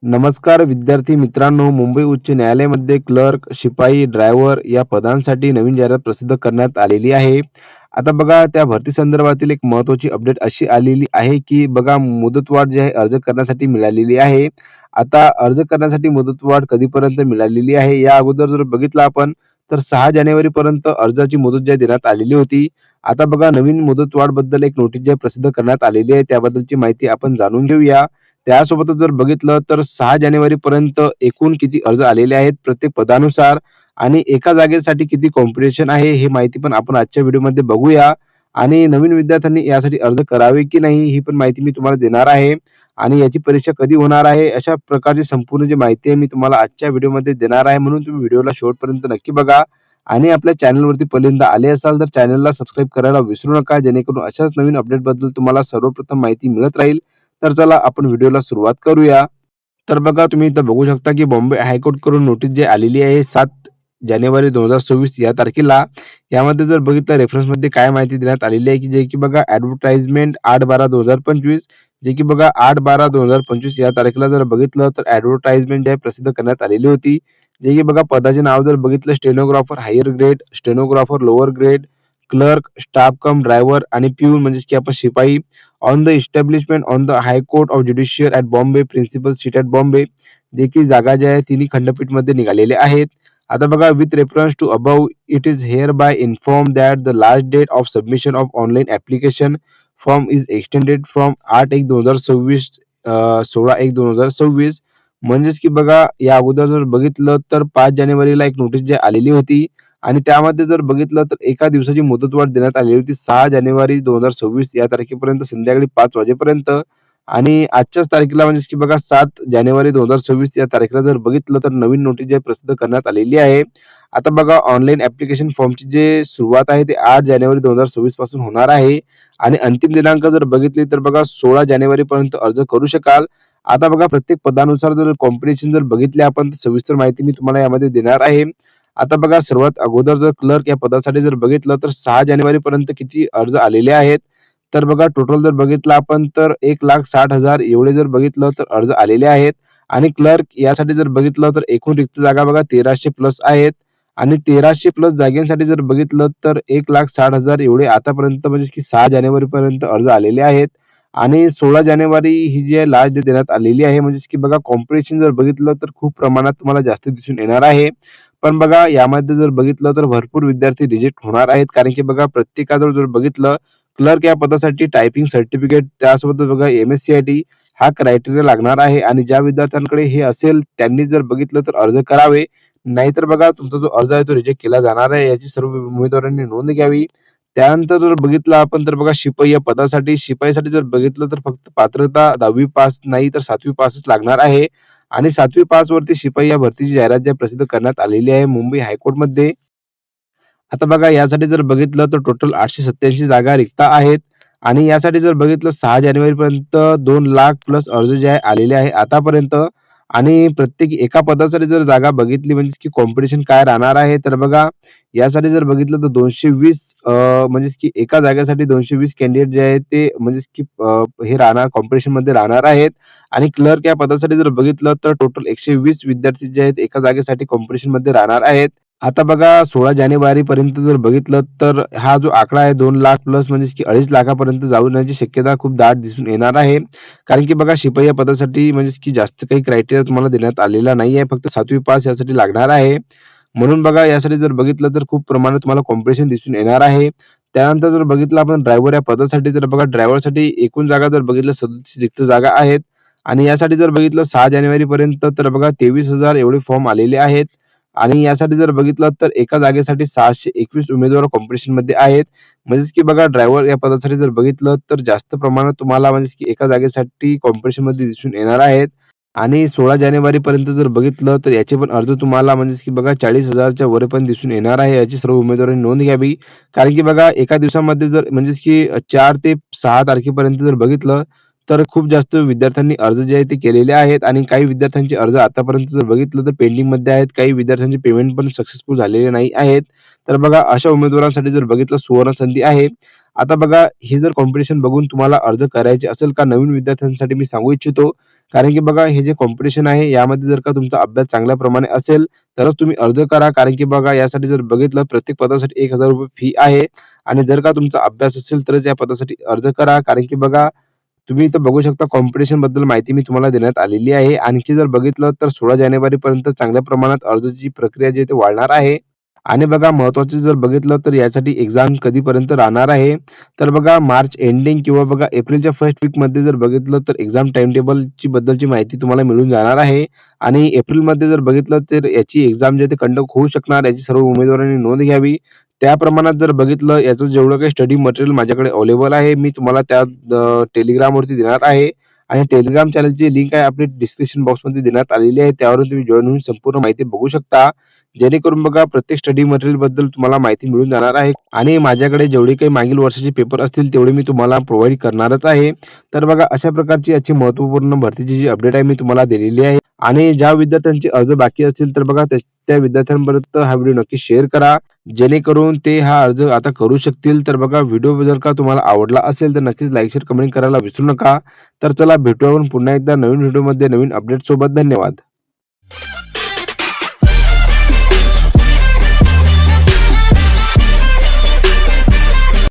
नमस्कार विद्यार्थी मित्रांनो, मुंबई उच्च न्यायालयामध्ये क्लर्क, शिपाई, ड्रायव्हर या पदांसाठी नवीन जाहिरात प्रसिद्ध करण्यात आलेली आहे. आता बघा त्या भरती संदर्भातील एक महत्त्वाची अपडेट अशी आलेली आहे, की बघा मुदतवाढ जी आहे अर्ज करण्यासाठी मिळालेली आहे. आता अर्ज करण्यासाठी मुदतवाढ कधीपर्यंत मिळालेली आहे, या अगोदर जर बघितलं आपण तर 6 जानेवारीपर्यंत अर्जाची मुदत जी आहे देण्यात आलेली होती. आता बघा नवीन मुदतवाढबद्दल एक नोटीस जी आहे प्रसिद्ध करण्यात आलेली आहे. त्याबद्दलची माहिती आपण जाणून घेऊया. त्यासोबतच जर बघितलं तर 6 जानेवारीपर्यंत एकूण किती अर्ज आलेले आहेत प्रत्येक पदानुसार आणि एका जागेसाठी किती कॉम्पिटिशन आहे, ही माहिती पण आपण आजच्या व्हिडिओमध्ये बघूया. आणि नवीन विद्यार्थ्यांनी यासाठी अर्ज करावे की नाही, ही पण माहिती मी तुम्हाला देणार आहे. आणि याची परीक्षा कधी होणार आहे, अशा प्रकारची संपूर्ण जी माहिती आहे मी तुम्हाला आजच्या व्हिडिओमध्ये देणार आहे. म्हणून तुम्ही व्हिडिओला शेवटपर्यंत नक्की बघा. आणि आपल्या चॅनलवरती पहिल्यांदा आले असाल तर चॅनलला सबस्क्राईब करायला विसरू नका, जेणेकरून अशाच नवीन अपडेटबद्दल तुम्हाला सर्वप्रथम माहिती मिळत राहील. तर चला आपण व्हिडिओला सुरुवात करूया. तर बघा तुम्ही इथं बघू शकता, की बॉम्बे हायकोर्टकडून नोटीस जी आलेली आहे 7 जानेवारी 2024 या तारखेला. यामध्ये जर बघितलं रेफरन्समध्ये काय माहिती देण्यात आलेली आहे, की जे की बघा ॲडव्हर्टाइजमेंट 8/12/2025 जे की बघा 8/12/2025 या तारखेला जर बघितलं तर ॲडव्हर्टाइजमेंट जी आहे प्रसिद्ध करण्यात आलेली होती. जे की बघा पदाचे नाव जर बघितलं stenographer higher grade, stenographer lower grade, clerk, staff cum driver आणि प्यून म्हणजेच की आपण शिपाई on the establishment on the high court of judicial at Bombay, principal seat at Bombay, जे की जागा ज्या आहेत तिन्ही खंडपीठमध्ये निघालेले आहेत. आता बघा with reference to above it is hereby inform that the last date of submission of online application form is extended from 8/1/2026 16/1/2026. म्हणजेच की बघा या अगोदर जर बघितलं तर 5 जानेवारीला एक नोटीस जी आलेली होती आणि त्यामध्ये जर बघितलं तर एका दिवसाची मुदतवाढ देण्यात आलेली होती 6 जानेवारी 2026 या तारखेपर्यंत संध्याकाळी 5 वाजेपर्यंत. आणि आजच्याच तारखेला म्हणजेच की बघा 7 जानेवारी 2026 या तारखेला जर बघितलं तर नवीन नोटीस जी आहे प्रसिद्ध करण्यात आलेली आहे. आता बघा ऑनलाईन ॲप्लिकेशन फॉर्मची जे सुरुवात आहे ते 8 जानेवारी 2026 पासून होणार आहे आणि अंतिम दिनांक जर बघितली तर बघा 16 जानेवारीपर्यंत अर्ज करू शकाल. आता बघा प्रत्येक पदानुसार जर कॉम्पिटिशन जर बघितले आपण तर सविस्तर माहिती मी तुम्हाला यामध्ये देणार आहे. आता बघा सर्वात अगोदर जर क्लर्क या पदासाठी जर बघितलं तर 6 जानेवारीपर्यंत किती अर्ज आलेले आहेत. तर बघा टोटल जर बघितलं आपण तर 1,60,000 एवढे जर बघितलं तर अर्ज आलेले आहेत. आणि क्लर्क यासाठी जर बघितलं तर एकूण रिक्त जागा बघा 1300 प्लस आहेत. आणि 1300 प्लस जागांसाठी जर बघितलं तर 1,60,000 एवढे आतापर्यंत म्हणजे की 6 जानेवारीपर्यंत अर्ज आलेले आहेत. आणि 16 जानेवारी ही जी आहे लास्ट डेट देण्यात आलेली आहे. म्हणजेच की बघा कॉम्पिटिशन जर बघितलं तर खूप प्रमाणात तुम्हाला जास्त दिसून येणार आहे. पण बघा यामध्ये जर बघितलं तर भरपूर विद्यार्थी रिजेक्ट होणार आहेत. कारण की बघा प्रत्येकाजवळ जर बघितलं क्लर्क या पदासाठी टायपिंग सर्टिफिकेट त्यासोबत बघा एम-एस-सी-आय-टी हा क्रायटेरिया लागणार आहे आणि ज्या विद्यार्थ्यांकडे हे असेल त्यांनी जर बघितलं तर अर्ज करावे. नाहीतर बघा तुमचा जो अर्ज आहे तो रिजेक्ट केला जाणार आहे. याची सर्व उमेदवारांनी नोंद घ्यावी. त्यानंतर जर बघितलं आपण तर बघा शिपाई या पदासाठी शिपाईसाठी जर बघितलं तर फक्त पात्रता 10वी पास नाही तर 7वी पासच लागणार आहे. आणि 7वी पास वरती शिपाई या भरतीची जाहिरात जी आहे प्रसिद्ध करण्यात आलेली आहे मुंबई हायकोर्टमध्ये. आता बघा यासाठी जर बघितलं तर टोटल 887 जागा रिक्त आहेत. आणि यासाठी जर बघितलं 6 जानेवारीपर्यंत 2,00,000 प्लस अर्ज जे आहे आलेले आहे आतापर्यंत. आणि प्रत्येक एका पदासाठी जर जागा बघितली म्हणजे की कॉम्पिटिशन काय राहणार आहे तर बघा यासाठी जर बघितलं तर 220 म्हणजेच की एका जागेसाठी 220 कॅन्डिडेट जे आहेत ते म्हणजेच की हे राहणार कॉम्पिटिशनमध्ये राहणार आहेत. आणि क्लर्क या पदासाठी जर बघितलं तर टोटल 120 विद्यार्थी जे आहेत एका जागेसाठी कॉम्पिटिशनमध्ये राहणार आहेत. आता बघा 16 जानेवारीपर्यंत जर बघितलं तर हा जो आकडा आहे 2,00,000 प्लस म्हणजेच की 2.5 लाखापर्यंत जाऊ येण्याची शक्यता खूप दाट दिसून येणार आहे. कारण की बघा शिपाई या पदासाठी म्हणजेच की जास्त काही क्रायटेरिया तुम्हाला देण्यात आलेला नाहीये. फक्त 7वी पास यासाठी लागणार आहे. म्हणून बघा यासाठी जर बघितलं तर खूप प्रमाणात तुम्हाला कॉम्पिटिशन दिसून येणार आहे. त्यानंतर जर बघितलं आपण ड्रायव्हर या पदासाठी तर बघा ड्रायव्हरसाठी एकूण जागा जर बघितलं 37 रिक्त जागा आहेत. आणि यासाठी जर बघितलं 6 जानेवारीपर्यंत तर बघा 23,000 एवढे फॉर्म आलेले आहेत. आणि यासाठी जर बघितलं तर एका जागेसाठी 621 उमेदवार कॉम्पिटिशनमध्ये आहेत. म्हणजेच की बघा ड्रायव्हर या पदासाठी जर बघितलं तर जास्त प्रमाणात तुम्हाला म्हणजेच की एका जागेसाठी कॉम्पिटिशनमध्ये दिसून येणार आहेत. आणि 16 जानेवारीपर्यंत जर बघितलं तर याचे पण अर्ज तुम्हाला म्हणजेच की बघा 40,000च्या वर पण दिसून येणार आहे. याची सर्व उमेदवारांनी नोंद घ्यावी. कारण की बघा एका दिवसामध्ये जर म्हणजेच की 4 ते 6 तारखेपर्यंत जर बघितलं तर खूप जास्त विद्यार्थ्यांनी अर्ज जे आहेत ते केलेले आहेत आणि काही विद्यार्थ्यांचे अर्ज आतापर्यंत जर बघितलं तर पेंडिंगमध्ये आहेत. काही विद्यार्थ्यांचे पेमेंट पण सक्सेसफुल झालेले नाही आहेत. तर बघा अशा उमेदवारांसाठी जर बघितलं सुवर्ण संधी आहे. आता बघा हे जर कॉम्पिटिशन बघून तुम्हाला अर्ज करायचे असेल का नवीन विद्यार्थ्यांसाठी मी सांगू इच्छितो, कारण की बघा हे जे कॉम्पिटिशन आहे यामध्ये जर का तुमचा अभ्यास चांगल्या प्रमाणे असेल, तरच तुम्ही अर्ज करा. कारण की बघा यासाठी जर बघितलं प्रत्येक पदासाठी ₹1000 फी आहे आणि जर का तुमचा अभ्यास असेल तरच या पदासाठी अर्ज करा. कारण की बघा तुम्ही इथं बघू शकता कॉम्पिटिशनबद्दल माहिती मी तुम्हाला देण्यात आलेली आहे. आणखी जर बघितलं तर 16 जानेवारीपर्यंत चांगल्या प्रमाणात अर्जाची प्रक्रिया जी आहे ती वाढणार आहे. आणि बघा महत्त्वाचं जर बघितलं तर यासाठी एक्झाम कधीपर्यंत राहणार आहे, तर बघा मार्च एंडिंग किंवा बघा एप्रिलच्या फर्स्ट वीकमध्ये जर बघितलं तर एक्झाम टाईमटेबलची बद्दलची माहिती तुम्हाला मिळून जाणार आहे. आणि एप्रिलमध्ये जर बघितलं तर याची एक्झाम जी आहे ती कंडक्ट होऊ शकणार याची सर्व उमेदवारांनी नोंद घ्यावी. त्या प्रमाणात जर बघितलं याचं जेवढं काही स्टडी मटेरियल माझ्याकडे अवेलेबल आहे मी तुम्हाला त्या टेलिग्रामवरती देणार आहे आणि टेलिग्राम चॅनलची लिंक आहे आपली डिस्क्रिप्शन बॉक्समध्ये देण्यात आलेली आहे. त्यावरून तुम्ही जॉइन होऊन संपूर्ण माहिती बघू शकता. जेणेकरून बघा प्रत्येक स्टडी मटेरियल बद्दल तुम्हाला माहिती मिळून जाणार आहे आणि माझ्याकडे जेवढे काही मागील वर्षाचे पेपर असतील तेवढे मी तुम्हाला प्रोव्हाईड करणारच आहे. तर बघा अशा प्रकारची याची महत्त्वपूर्ण भरतीची जी अपडेट आहे मी तुम्हाला दिलेली आहे आणि ज्या विद्यार्थ्यांचे अर्ज बाकी असतील तर बघा त्या विद्यार्थ्यांपर्यंत हा व्हिडिओ नक्की शेअर करा. जेणेकरून ते हा अर्ज आता करू शकतील. तर बघा व्हिडिओ जर का तुम्हाला आवडला असेल तर नक्कीच लाईक, शेअर, कमेंट करायला विसरू नका. तर चला भेटूया आपण पुन्हा एकदा नवीन व्हिडिओमध्ये नवीन अपडेट सोबत. धन्यवाद.